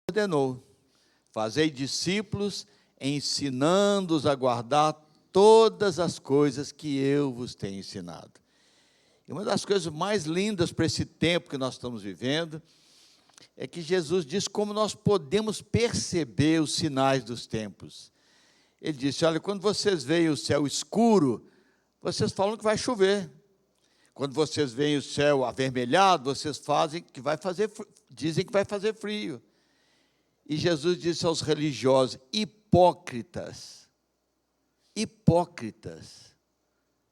ordenou: fazei discípulos, ensinando-os a guardar todas as coisas que eu vos tenho ensinado. E uma das coisas mais lindas para esse tempo que nós estamos vivendo é que Jesus diz como nós podemos perceber os sinais dos tempos. Ele disse: olha, quando vocês veem o céu escuro, vocês falam que vai chover. Quando vocês veem o céu avermelhado, vocês dizem que vai fazer frio. E Jesus disse aos religiosos: hipócritas,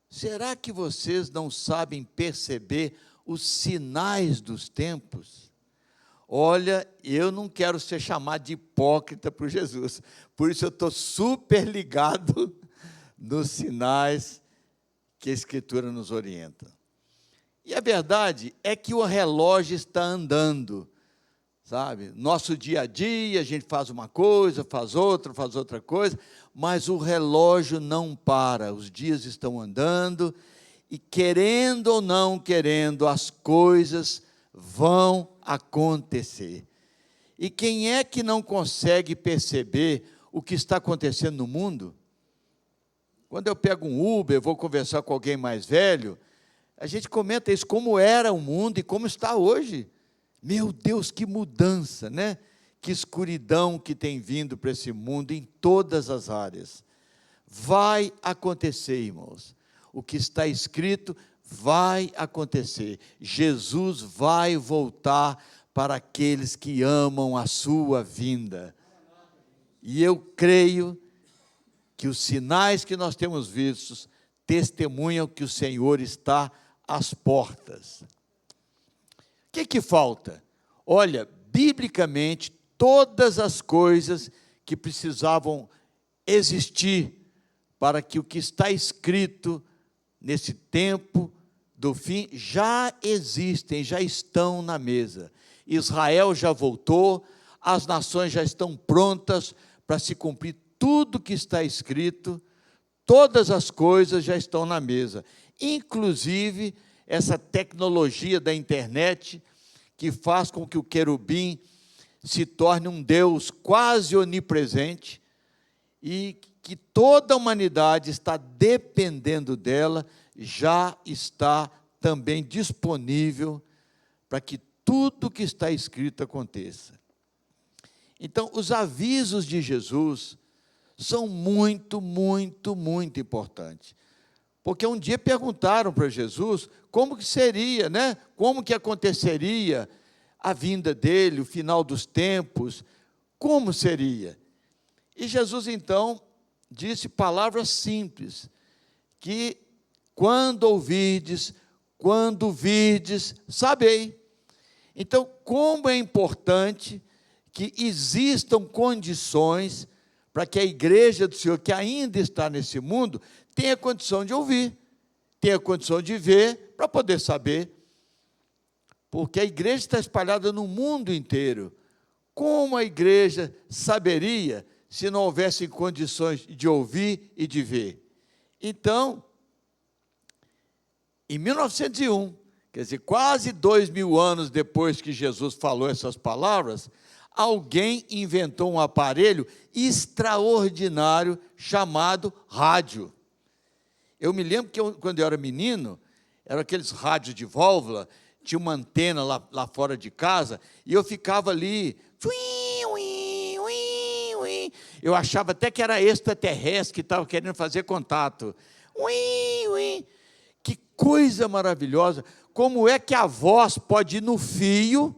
será que vocês não sabem perceber os sinais dos tempos? Olha, eu não quero ser chamado de hipócrita por Jesus, por isso eu estou super ligado nos sinais que a Escritura nos orienta. E a verdade é que o relógio está andando, sabe? Nosso dia a dia, a gente faz uma coisa, faz outra coisa, mas o relógio não para, os dias estão andando, e querendo ou não querendo, as coisas vão acontecer. E quem é que não consegue perceber o que está acontecendo no mundo? Quando eu pego um Uber, vou conversar com alguém mais velho, a gente comenta isso, como era o mundo e como está hoje. Meu Deus, que mudança, né? Que escuridão que tem vindo para esse mundo em todas as áreas. Vai acontecer, irmãos. O que está escrito vai acontecer. Jesus vai voltar para aqueles que amam a sua vinda. E eu creio que os sinais que nós temos vistos testemunham que o Senhor está às portas. O que falta? Olha, biblicamente, todas as coisas que precisavam existir para que o que está escrito nesse tempo do fim já existem, já estão na mesa. Israel já voltou, as nações já estão prontas para se cumprir tudo que está escrito, todas as coisas já estão na mesa, inclusive essa tecnologia da internet, que faz com que o querubim se torne um Deus quase onipresente, e que toda a humanidade está dependendo dela, já está também disponível para que tudo que está escrito aconteça. Então, os avisos de Jesus são muito importantes. Porque um dia perguntaram para Jesus como que seria, né? Como que aconteceria a vinda dele, o final dos tempos, como seria? E Jesus, então, disse palavras simples, que quando virdes, sabei. Então, como é importante que existam condições para que a igreja do Senhor, que ainda está nesse mundo, tenha condição de ouvir, tenha condição de ver, para poder saber. Porque a igreja está espalhada no mundo inteiro. Como a igreja saberia se não houvessem condições de ouvir e de ver? Então, em 1901, quer dizer, quase 2000 anos depois que Jesus falou essas palavras, alguém inventou um aparelho extraordinário chamado rádio. Eu me lembro que quando eu era menino, eram aqueles rádios de válvula, tinha uma antena lá fora de casa, e eu ficava ali, eu achava até que era extraterrestre que estava querendo fazer contato. Que coisa maravilhosa! Como é que a voz pode ir no fio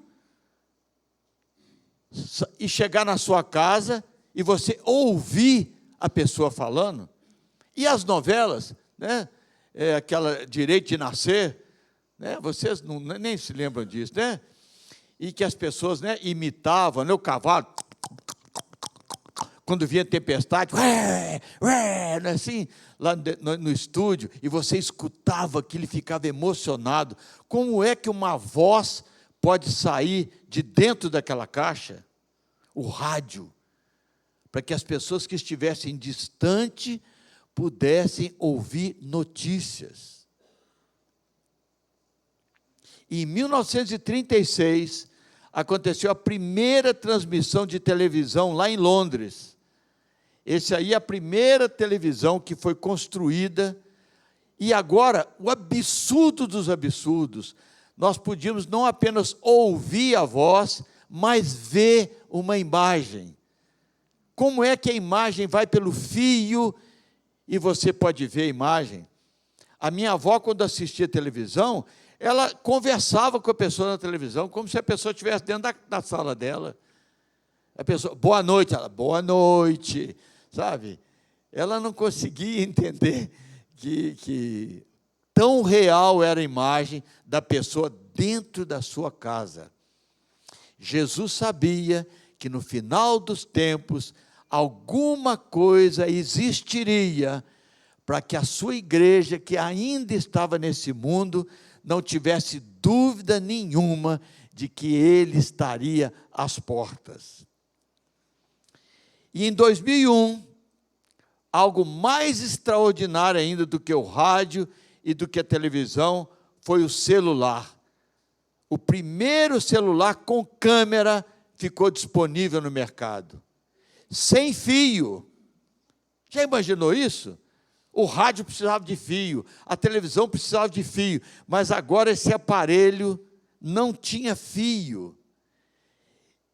e chegar na sua casa e você ouvir a pessoa falando? E as novelas, né? Aquela Direito de Nascer, né? Vocês nem se lembram disso, né? E que as pessoas, né, imitavam, né, o cavalo, quando vinha tempestade, assim, lá no estúdio, e você escutava aquilo e ficava emocionado. Como é que uma voz pode sair de dentro daquela caixa? O rádio, para que as pessoas que estivessem distante pudessem ouvir notícias. Em 1936, aconteceu a primeira transmissão de televisão lá em Londres. Esse aí é a primeira televisão que foi construída. E agora, o absurdo dos absurdos, nós podíamos não apenas ouvir a voz, mas ver uma imagem. Como é que a imagem vai pelo fio e você pode ver a imagem? A minha avó, quando assistia televisão, ela conversava com a pessoa na televisão, como se a pessoa estivesse dentro da sala dela. A pessoa, boa noite, ela, boa noite, sabe? Ela não conseguia entender que tão real era a imagem da pessoa dentro da sua casa. Jesus sabia que no final dos tempos, alguma coisa existiria para que a sua igreja, que ainda estava nesse mundo, não tivesse dúvida nenhuma de que ele estaria às portas. E em 2001, algo mais extraordinário ainda do que o rádio e do que a televisão, foi o celular. O primeiro celular com câmera ficou disponível no mercado. Sem fio. Já imaginou isso? O rádio precisava de fio, a televisão precisava de fio, mas agora esse aparelho não tinha fio.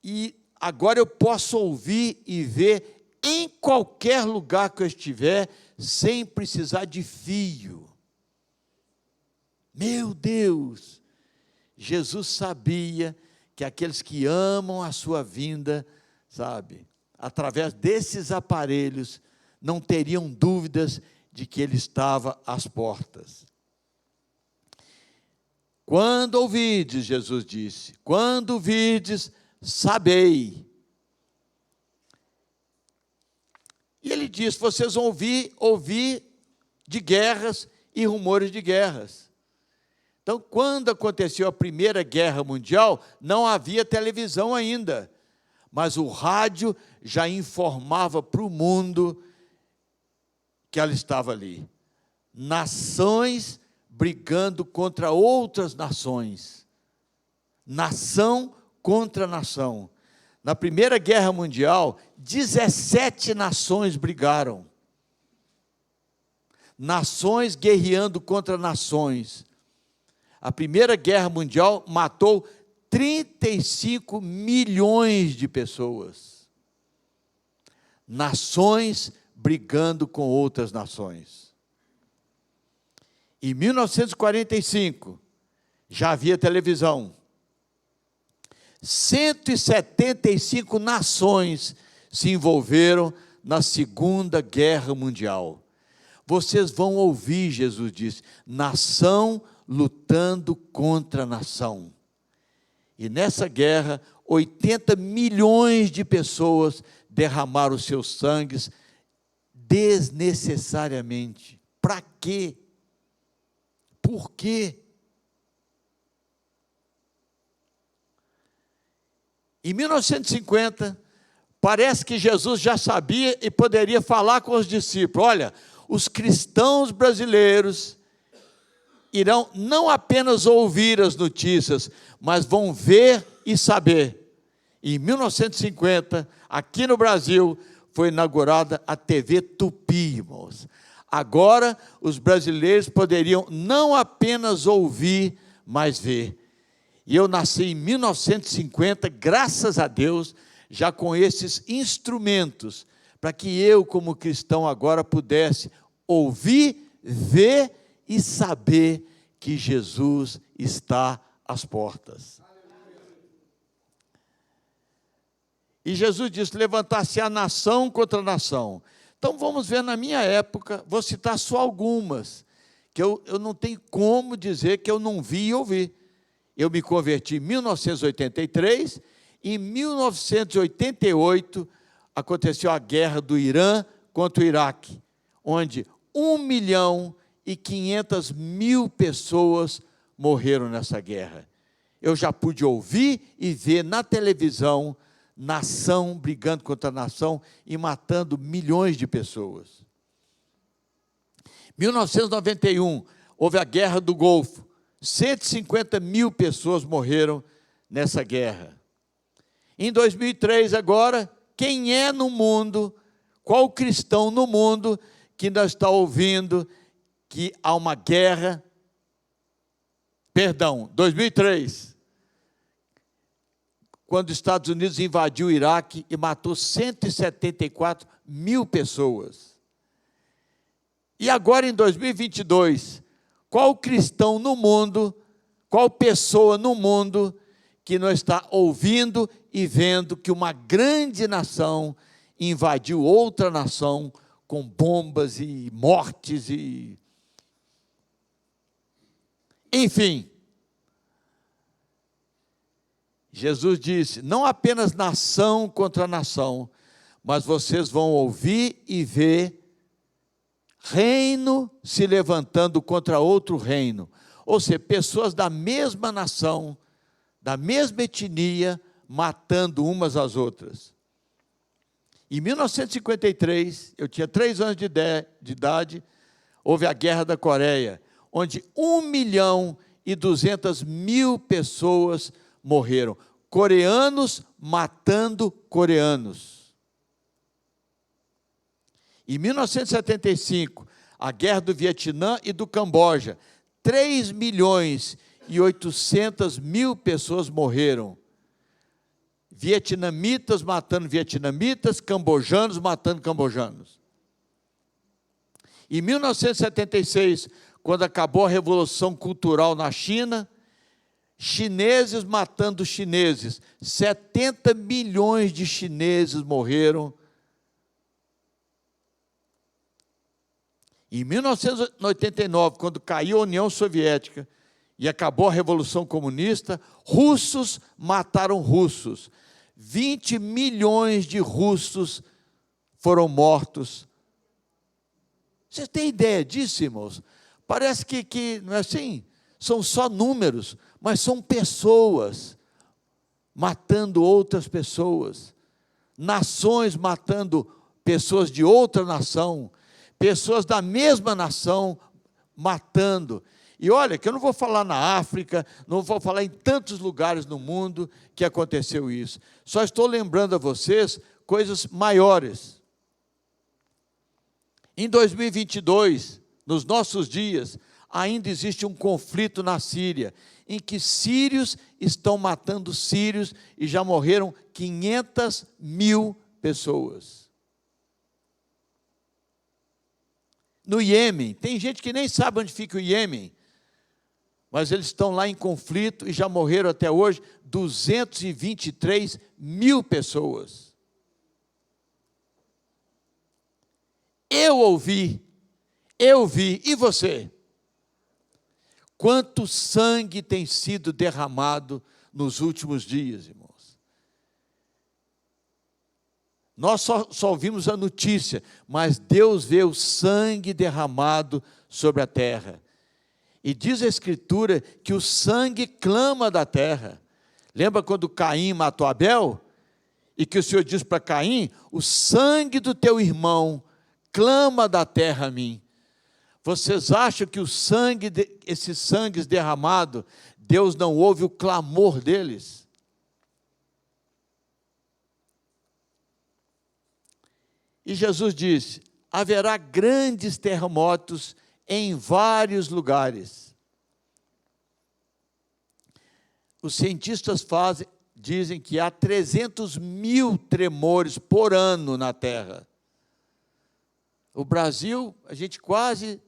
E agora eu posso ouvir e ver em qualquer lugar que eu estiver, sem precisar de fio. Meu Deus! Jesus sabia que aqueles que amam a sua vinda, sabe, através desses aparelhos, não teriam dúvidas de que ele estava às portas. Quando ouvides, Jesus disse, quando ouvides, sabei. E ele diz, vocês vão ouvir de guerras e rumores de guerras. Então, quando aconteceu a Primeira Guerra Mundial, não havia televisão ainda, mas o rádio já informava para o mundo que ela estava ali. Nações brigando contra outras nações. Nação contra nação. Na Primeira Guerra Mundial, 17 nações brigaram. Nações guerreando contra nações. A Primeira Guerra Mundial matou 35 milhões de pessoas. Nações brigando com outras nações. Em 1945, já havia televisão. 175 nações se envolveram na Segunda Guerra Mundial. Vocês vão ouvir, Jesus disse, nação lutando contra nação. E nessa guerra, 80 milhões de pessoas derramaram seus sangues desnecessariamente. Para quê? Por quê? Em 1950, parece que Jesus já sabia e poderia falar com os discípulos. Olha, os cristãos brasileiros irão não apenas ouvir as notícias, mas vão ver e saber. Em 1950, aqui no Brasil, foi inaugurada a TV Tupi, irmãos. Agora, os brasileiros poderiam não apenas ouvir, mas ver. E eu nasci em 1950, graças a Deus, já com esses instrumentos, para que eu, como cristão, agora pudesse ouvir, ver e saber que Jesus está às portas. E Jesus disse, levantar-se a nação contra a nação. Então, vamos ver na minha época, vou citar só algumas, que eu não tenho como dizer que eu não vi e ouvi. Eu me converti em 1983, e em 1988 aconteceu a guerra do Irã contra o Iraque, onde 1.500.000 pessoas morreram nessa guerra. Eu já pude ouvir e ver na televisão nação brigando contra nação e matando milhões de pessoas. Em 1991, houve a Guerra do Golfo. 150.000 pessoas morreram nessa guerra. Em 2003 agora, quem é no mundo, qual cristão no mundo que ainda está ouvindo que há uma guerra? Perdão, 2003, quando os Estados Unidos invadiu o Iraque e matou 174 mil pessoas. E agora em 2022, qual cristão no mundo, qual pessoa no mundo que não está ouvindo e vendo que uma grande nação invadiu outra nação com bombas e mortes e... Enfim, Jesus disse, não apenas nação contra nação, mas vocês vão ouvir e ver reino se levantando contra outro reino. Ou seja, pessoas da mesma nação, da mesma etnia, matando umas às outras. Em 1953, eu tinha 3 anos de idade, houve a Guerra da Coreia, onde 1.200.000 pessoas morreram. Coreanos matando coreanos. Em 1975, a Guerra do Vietnã e do Camboja, 3.800.000 pessoas morreram. Vietnamitas matando vietnamitas, cambojanos matando cambojanos. Em 1976, quando acabou a Revolução Cultural na China, chineses matando chineses, 70 milhões de chineses morreram. Em 1989, quando caiu a União Soviética e acabou a Revolução Comunista, russos mataram russos. 20 milhões de russos foram mortos. Vocês têm ideia disso, irmãos? Parece que não é assim? São só números, mas são pessoas matando outras pessoas, nações matando pessoas de outra nação, pessoas da mesma nação matando. E olha, que eu não vou falar na África, não vou falar em tantos lugares no mundo que aconteceu isso. Só estou lembrando a vocês coisas maiores. Em 2022, nos nossos dias, ainda existe um conflito na Síria, em que sírios estão matando sírios e já morreram 500.000 pessoas. No Iêmen, tem gente que nem sabe onde fica o Iêmen, mas eles estão lá em conflito e já morreram até hoje 223.000 pessoas. Eu vi, e você? Quanto sangue tem sido derramado nos últimos dias, irmãos? Nós só ouvimos a notícia, mas Deus vê o sangue derramado sobre a terra. E diz a Escritura que o sangue clama da terra. Lembra quando Caim matou Abel? E que o Senhor diz para Caim, o sangue do teu irmão clama da terra a mim. Vocês acham que esses sangues derramados, Deus não ouve o clamor deles? E Jesus disse, haverá grandes terremotos em vários lugares. Os cientistas dizem que há 300.000 tremores por ano na Terra. O Brasil, a gente quase,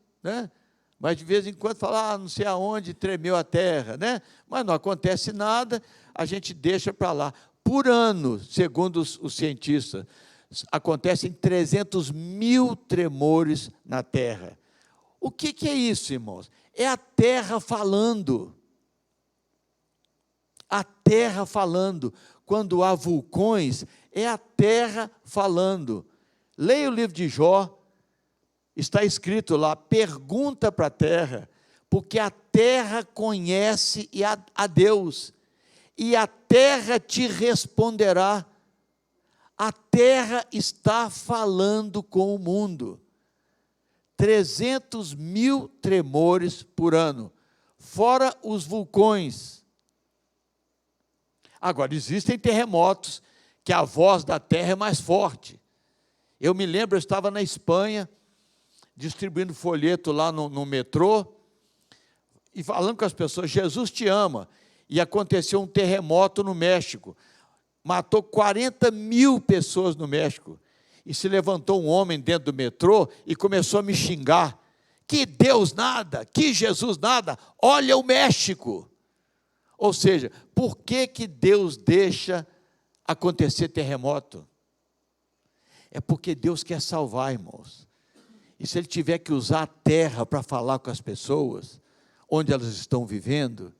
mas de vez em quando fala, não sei aonde tremeu a Terra, mas não acontece nada, a gente deixa para lá. Por ano, segundo os cientistas, acontecem 300.000 tremores na Terra. O que é isso, irmãos? É a terra falando. A terra falando. Quando há vulcões, é a terra falando. Leia o livro de Jó, está escrito lá, pergunta para a terra, porque a terra conhece a Deus, e a terra te responderá. A terra está falando com o mundo. 300.000 tremores por ano, fora os vulcões. Agora, existem terremotos que a voz da terra é mais forte. Eu me lembro, eu estava na Espanha, distribuindo folheto lá no metrô, e falando com as pessoas, Jesus te ama. E aconteceu um terremoto no México, matou 40 mil pessoas no México, e se levantou um homem dentro do metrô e começou a me xingar, que Deus nada, que Jesus nada, olha o México. Ou seja, por que Deus deixa acontecer terremoto? É porque Deus quer salvar, irmãos. E se Ele tiver que usar a terra para falar com as pessoas, onde elas estão vivendo,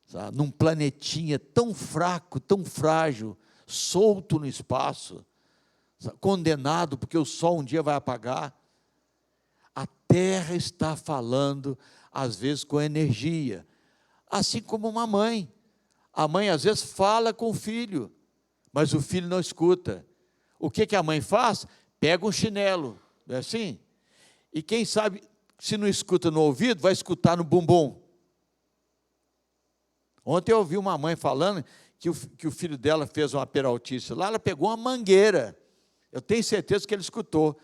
sabe, num planetinha tão fraco, tão frágil, solto no espaço, sabe, condenado porque o sol um dia vai apagar, a terra está falando, às vezes com energia, assim como uma mãe. A mãe às vezes fala com o filho, mas o filho não escuta. O que a mãe faz? Pega um chinelo, não é assim? E quem sabe, se não escuta no ouvido, vai escutar no bumbum. Ontem eu ouvi uma mãe falando que o filho dela fez uma peraltice lá, ela pegou uma mangueira. Eu tenho certeza que ele escutou,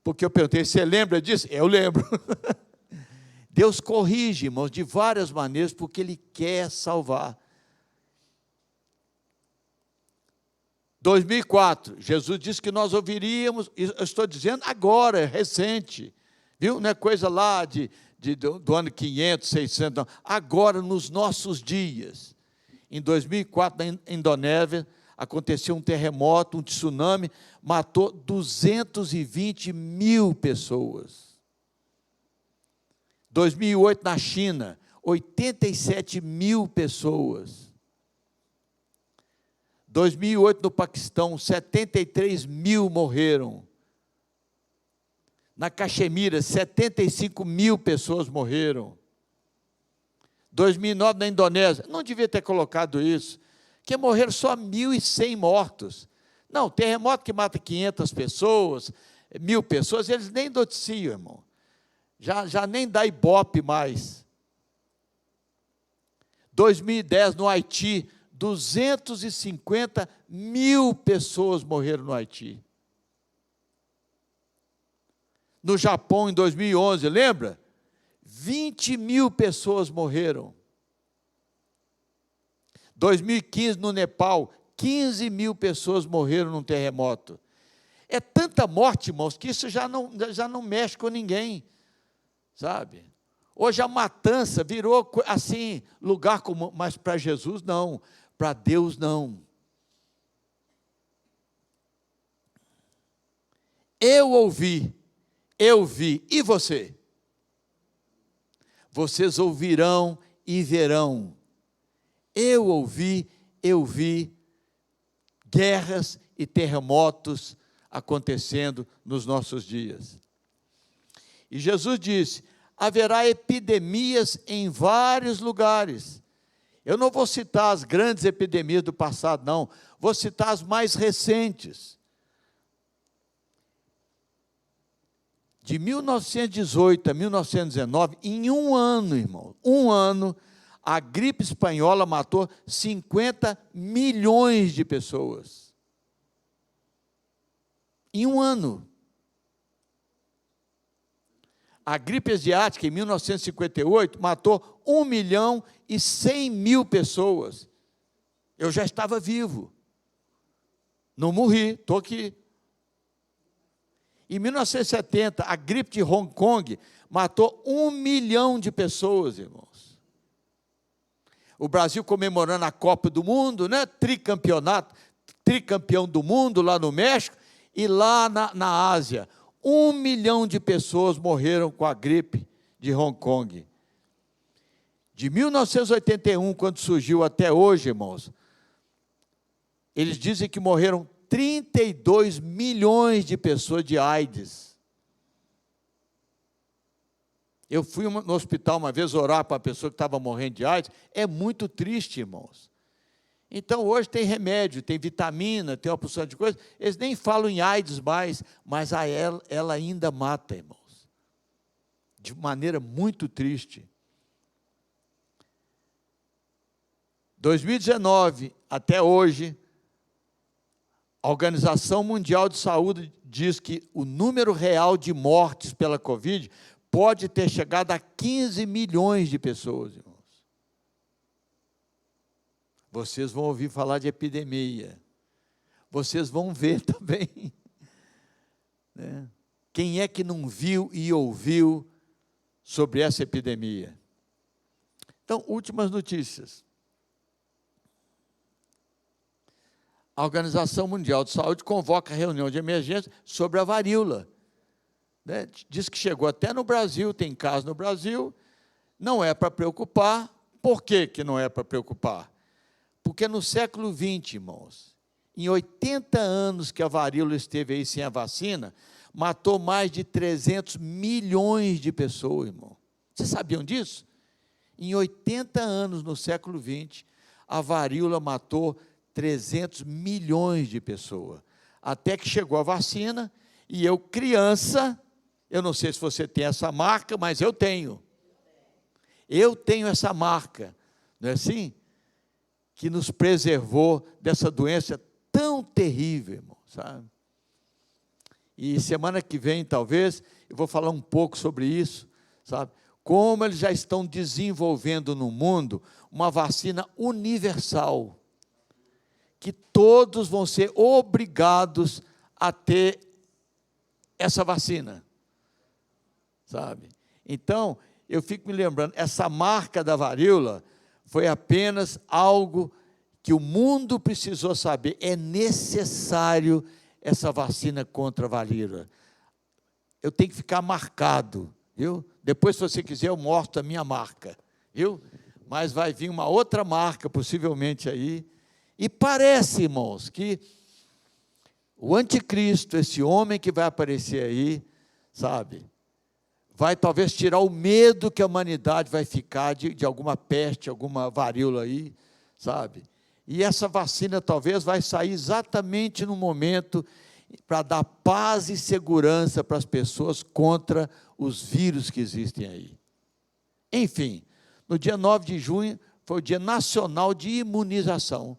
porque eu perguntei, você lembra disso? Eu lembro. Deus corrige, irmãos, de várias maneiras, porque Ele quer salvar. 2004, Jesus disse que nós ouviríamos, eu estou dizendo agora, recente, viu? Não é coisa lá do ano 500, 600, não. Agora, nos nossos dias, em 2004, na Indonésia, aconteceu um terremoto, um tsunami, matou 220 mil pessoas. 2008, na China, 87 mil pessoas. 2008, no Paquistão, 73 mil morreram. Na Caxemira, 75 mil pessoas morreram. 2009, na Indonésia, não devia ter colocado isso, que morreram só 1.100 mortos. Não, terremoto que mata 500 pessoas, 1.000 pessoas, eles nem noticiam, irmão. Já nem dá ibope mais. 2010, no Haiti, 250 mil pessoas morreram no Haiti. No Japão, em 2011, lembra? 20 mil pessoas morreram. 2015, no Nepal, 15 mil pessoas morreram num terremoto. É tanta morte, irmãos, que isso já não mexe com ninguém, sabe? Hoje a matança virou, assim, lugar comum, mas para Jesus não, para Deus não. Eu vi, e você? Vocês ouvirão e verão. Eu vi guerras e terremotos acontecendo nos nossos dias. E Jesus disse, haverá epidemias em vários lugares. Eu não vou citar as grandes epidemias do passado, não. Vou citar as mais recentes. De 1918 a 1919, em um ano, irmão, a gripe espanhola matou 50 milhões de pessoas. Em um ano. A gripe asiática, em 1958, matou 1.100.000 pessoas. Eu já estava vivo. Não morri, estou aqui. Em 1970, a gripe de Hong Kong matou 1 milhão de pessoas, irmãos. O Brasil comemorando a Copa do Mundo, né? Tricampeão do mundo lá no México, e lá na Ásia, 1 milhão de pessoas morreram com a gripe de Hong Kong. De 1981, quando surgiu até hoje, irmãos, eles dizem que morreram 32 milhões de pessoas de AIDS. Eu fui no hospital uma vez orar para uma pessoa que estava morrendo de AIDS. É muito triste, irmãos. Então, hoje tem remédio, tem vitamina, tem uma porção de coisas. Eles nem falam em AIDS mais, mas ela ainda mata, irmãos. De maneira muito triste. 2019 até hoje, a Organização Mundial de Saúde diz que o número real de mortes pela Covid pode ter chegado a 15 milhões de pessoas, irmãos. Vocês vão ouvir falar de epidemia. Vocês vão ver também, né? Quem é que não viu e ouviu sobre essa epidemia? Então, últimas notícias. A Organização Mundial de Saúde convoca reunião de emergência sobre a varíola, né? Diz que chegou até no Brasil, tem casos no Brasil, não é para preocupar. Por que que não é para preocupar? Porque no século XX, irmãos, em 80 anos que a varíola esteve aí sem a vacina, matou mais de 300 milhões de pessoas, irmão. Vocês sabiam disso? Em 80 anos, no século XX, a varíola matou 300 milhões de pessoas. Até que chegou a vacina, e eu, criança, eu não sei se você tem essa marca, mas eu tenho. Eu tenho essa marca, não é assim? Que nos preservou dessa doença tão terrível, irmão, sabe? E semana que vem, talvez, eu vou falar um pouco sobre isso, sabe? Como eles já estão desenvolvendo no mundo uma vacina universal, que todos vão ser obrigados a ter essa vacina, sabe? Então, eu fico me lembrando, essa marca da varíola foi apenas algo que o mundo precisou saber. É necessário essa vacina contra a varíola. Eu tenho que ficar marcado, viu? Depois, se você quiser, eu mostro a minha marca, viu? Mas vai vir uma outra marca, possivelmente aí. E parece, irmãos, que o anticristo, esse homem que vai aparecer aí, sabe, vai talvez tirar o medo que a humanidade vai ficar de alguma peste, alguma varíola aí, sabe? E essa vacina talvez vai sair exatamente no momento para dar paz e segurança para as pessoas contra os vírus que existem aí. Enfim, no dia 9 de junho foi o Dia Nacional de Imunização,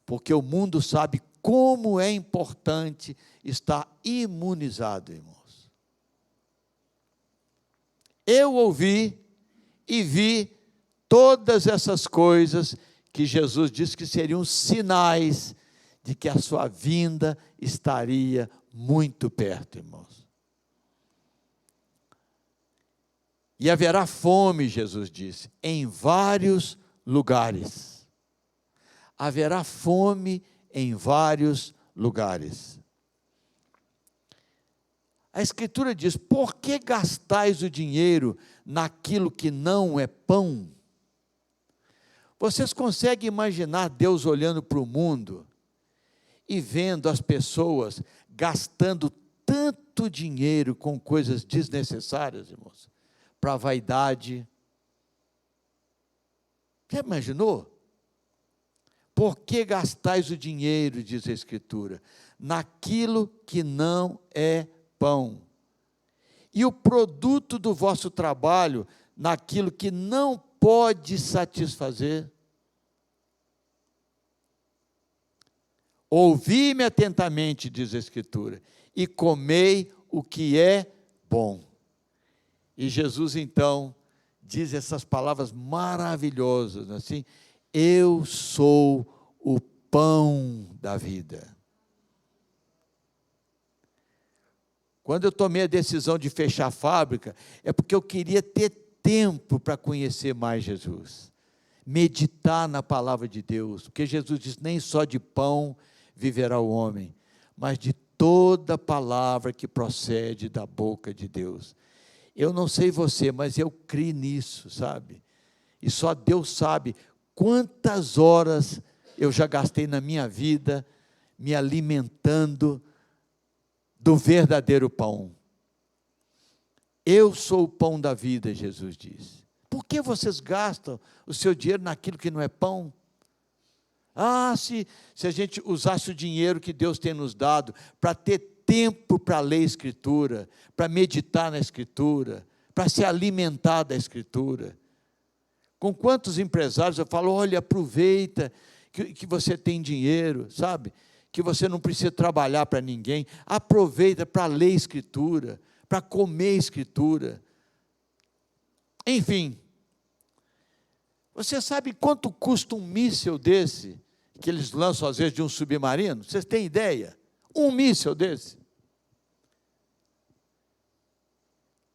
porque o mundo sabe como é importante estar imunizado, irmãos. Eu ouvi e vi todas essas coisas que Jesus disse que seriam sinais de que a sua vinda estaria muito perto, irmãos. E haverá fome, Jesus disse, em vários lugares. Haverá fome em vários lugares. A Escritura diz: por que gastais o dinheiro naquilo que não é pão? Vocês conseguem imaginar Deus olhando para o mundo e vendo as pessoas gastando tanto dinheiro com coisas desnecessárias, irmãos, para a vaidade? Já imaginou? Por que gastais o dinheiro, diz a Escritura, naquilo que não é pão, e o produto do vosso trabalho naquilo que não pode satisfazer? Ouvi-me atentamente, diz a Escritura, e comei o que é bom. E Jesus, então, diz essas palavras maravilhosas, assim: eu sou o pão da vida. Quando eu tomei a decisão de fechar a fábrica, é porque eu queria ter tempo para conhecer mais Jesus, meditar na palavra de Deus, porque Jesus diz: nem só de pão viverá o homem, mas de toda palavra que procede da boca de Deus. Eu não sei você, mas eu creio nisso, sabe? E só Deus sabe quantas horas eu já gastei na minha vida me alimentando do verdadeiro pão. Eu sou o pão da vida, Jesus diz. Por que vocês gastam o seu dinheiro naquilo que não é pão? Ah, se a gente usasse o dinheiro que Deus tem nos dado para ter tempo para ler a Escritura, para meditar na Escritura, para se alimentar da Escritura, Com quantos empresários eu falo, olha, aproveita que você tem dinheiro, sabe? Que você não precisa trabalhar para ninguém. Aproveita para ler Escritura, para comer Escritura. Enfim, você sabe quanto custa um míssil desse, que eles lançam às vezes de um submarino? Vocês têm ideia? Um míssil desse?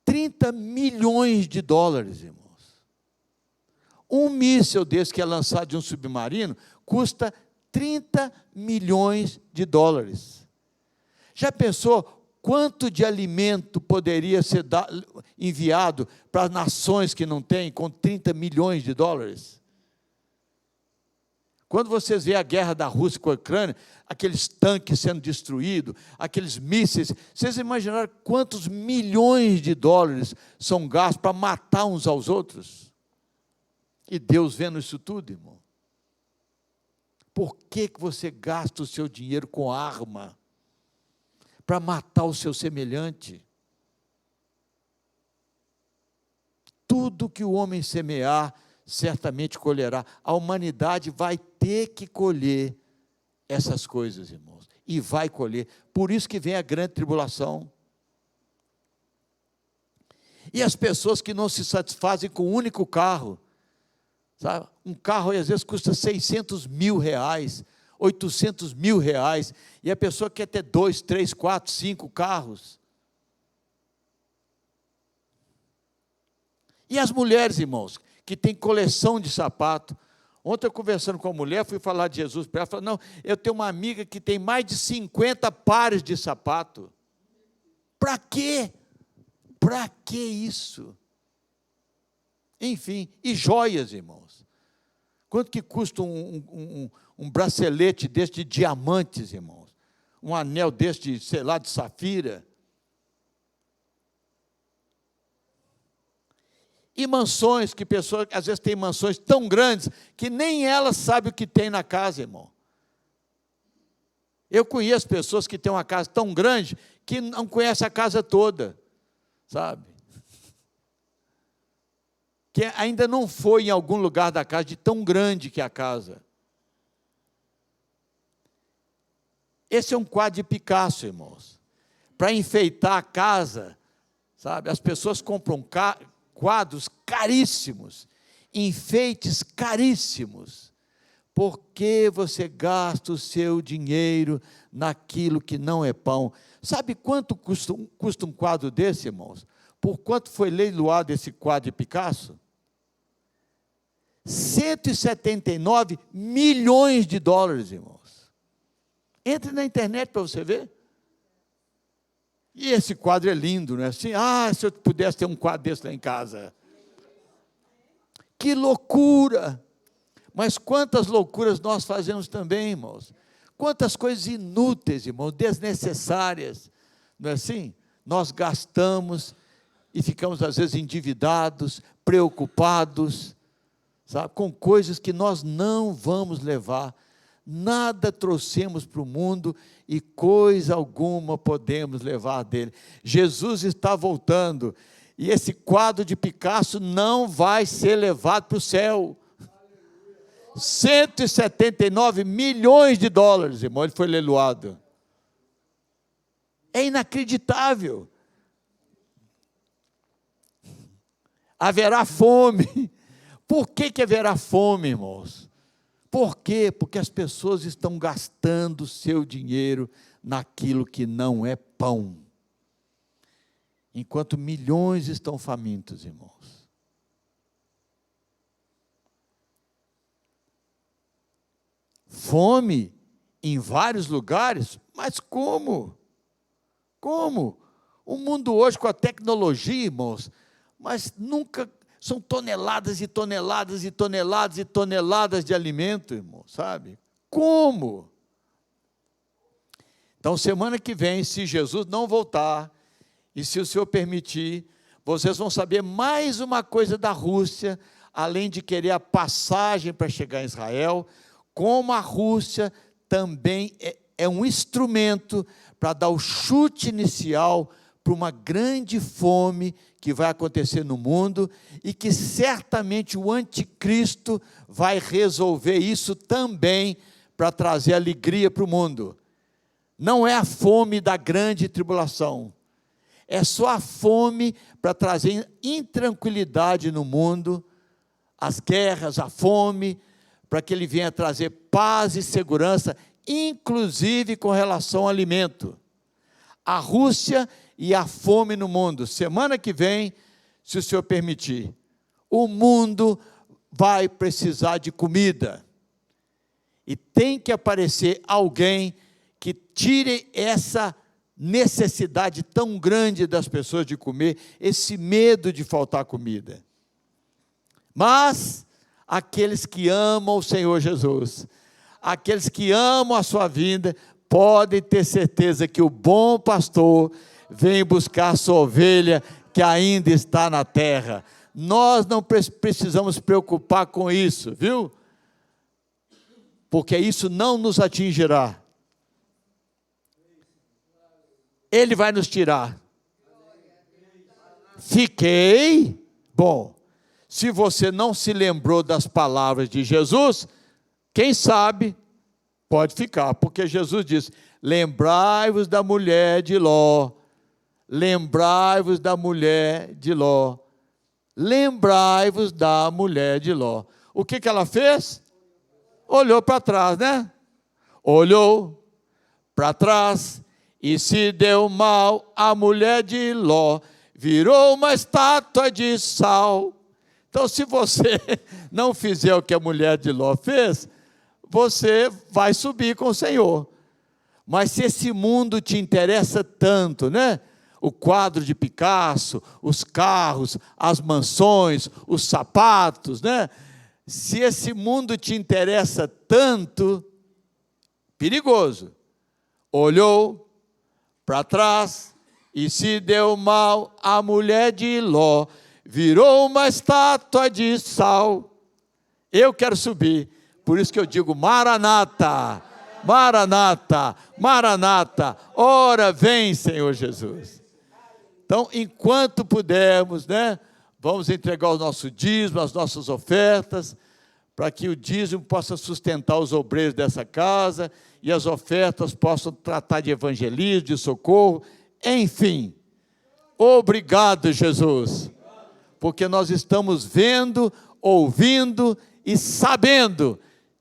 30 milhões de dólares, irmãos. Um míssil desse que é lançado de um submarino custa 30 milhões de dólares. Já pensou quanto de alimento poderia ser enviado para nações que não têm, com 30 milhões de dólares? Quando vocês veem a guerra da Rússia com a Ucrânia, aqueles tanques sendo destruídos, aqueles mísseis, vocês imaginaram quantos milhões de dólares são gastos para matar uns aos outros? E Deus vendo isso tudo, irmão. Por que você gasta o seu dinheiro com arma? Para matar o seu semelhante? Tudo que o homem semear, certamente colherá. A humanidade vai ter que colher essas coisas, irmãos. E vai colher. Por isso que vem a grande tribulação. E as pessoas que não se satisfazem com um único carro, sabe? Um carro às vezes custa 600 mil reais, 800 mil reais, e a pessoa quer ter 2, 3, 4, 5 carros. E as mulheres, irmãos, que têm coleção de sapato. Ontem eu conversando com a mulher, fui falar de Jesus para ela, falei, não, eu tenho uma amiga que tem mais de 50 pares de sapato. Para quê? Para que isso? Enfim, e joias, irmãos. Quanto que custa um bracelete desse de diamantes, irmãos? Um anel desse de, sei lá, de safira? E mansões, que pessoas, às vezes, têm mansões tão grandes, que nem elas sabem o que tem na casa, irmão. Eu conheço pessoas que têm uma casa tão grande, que não conhecem a casa toda, sabe? Que ainda não foi em algum lugar da casa, de tão grande que é a casa. Esse é um quadro de Picasso, irmãos. Para enfeitar a casa, sabe? As pessoas compram quadros caríssimos, enfeites caríssimos. Por que você gasta o seu dinheiro naquilo que não é pão? Sabe quanto custa um quadro desse, irmãos? Por quanto foi leiloado esse quadro de Picasso? 179 milhões de dólares, irmãos. Entre na internet para você ver. E esse quadro é lindo, não é assim? Ah, se eu pudesse ter um quadro desse lá em casa. Que loucura! Mas quantas loucuras nós fazemos também, irmãos. Quantas coisas inúteis, irmãos, desnecessárias. Não é assim? Nós gastamos e ficamos, às vezes, endividados, preocupados, sabe, com coisas que nós não vamos levar. Nada trouxemos para o mundo e coisa alguma podemos levar dele. Jesus está voltando e esse quadro de Picasso não vai ser levado para o céu. 179 milhões de dólares, irmão, ele foi leiloado. É inacreditável. Haverá fome. Por que haverá fome, irmãos? Por quê? Porque as pessoas estão gastando seu dinheiro naquilo que não é pão. Enquanto milhões estão famintos, irmãos. Fome em vários lugares, mas como? Como? O mundo hoje com a tecnologia, irmãos, mas nunca... São toneladas e toneladas e toneladas e toneladas de alimento, irmão, sabe? Como? Então, semana que vem, se Jesus não voltar, e se o Senhor permitir, vocês vão saber mais uma coisa da Rússia, além de querer a passagem para chegar em Israel, como a Rússia também é um instrumento para dar o chute inicial para uma grande fome que vai acontecer no mundo e que certamente o anticristo vai resolver isso também para trazer alegria para o mundo. Não é a fome da grande tribulação, é só a fome para trazer intranquilidade no mundo, as guerras, a fome, para que ele venha trazer paz e segurança, inclusive com relação ao alimento. A Rússia e a fome no mundo. Semana que vem, se o Senhor permitir, o mundo vai precisar de comida. E tem que aparecer alguém que tire essa necessidade tão grande das pessoas de comer, esse medo de faltar comida. Mas aqueles que amam o Senhor Jesus, aqueles que amam a sua vinda, podem ter certeza que o bom pastor vem buscar a sua ovelha que ainda está na terra. Nós não precisamos preocupar com isso, viu? Porque isso não nos atingirá. Ele vai nos tirar. Fiquei. Bom, se você não se lembrou das palavras de Jesus, quem sabe pode ficar, porque Jesus disse: lembrai-vos da mulher de Ló, lembrai-vos da mulher de Ló, lembrai-vos da mulher de Ló. O que ela fez? Olhou para trás, né? Olhou para trás e se deu mal. A mulher de Ló virou uma estátua de sal. Então, se você não fizer o que a mulher de Ló fez, você vai subir com o Senhor. Mas se esse mundo te interessa tanto, né? O quadro de Picasso, os carros, as mansões, os sapatos, né? Se esse mundo te interessa tanto, perigoso. Olhou para trás e se deu mal. A mulher de Ló virou uma estátua de sal. Eu quero subir. Por isso que eu digo: Maranata, Maranata, Maranata, ora vem, Senhor Jesus. Então, enquanto pudermos, né, vamos entregar o nosso dízimo, as nossas ofertas, para que o dízimo possa sustentar os obreiros dessa casa, e as ofertas possam tratar de evangelismo, de socorro, enfim. Obrigado, Jesus, porque nós estamos vendo, ouvindo e sabendo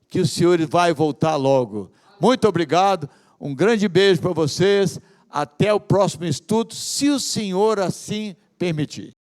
que o Senhor vai voltar logo. Muito obrigado, um grande beijo para vocês, até o próximo estudo, se o Senhor assim permitir.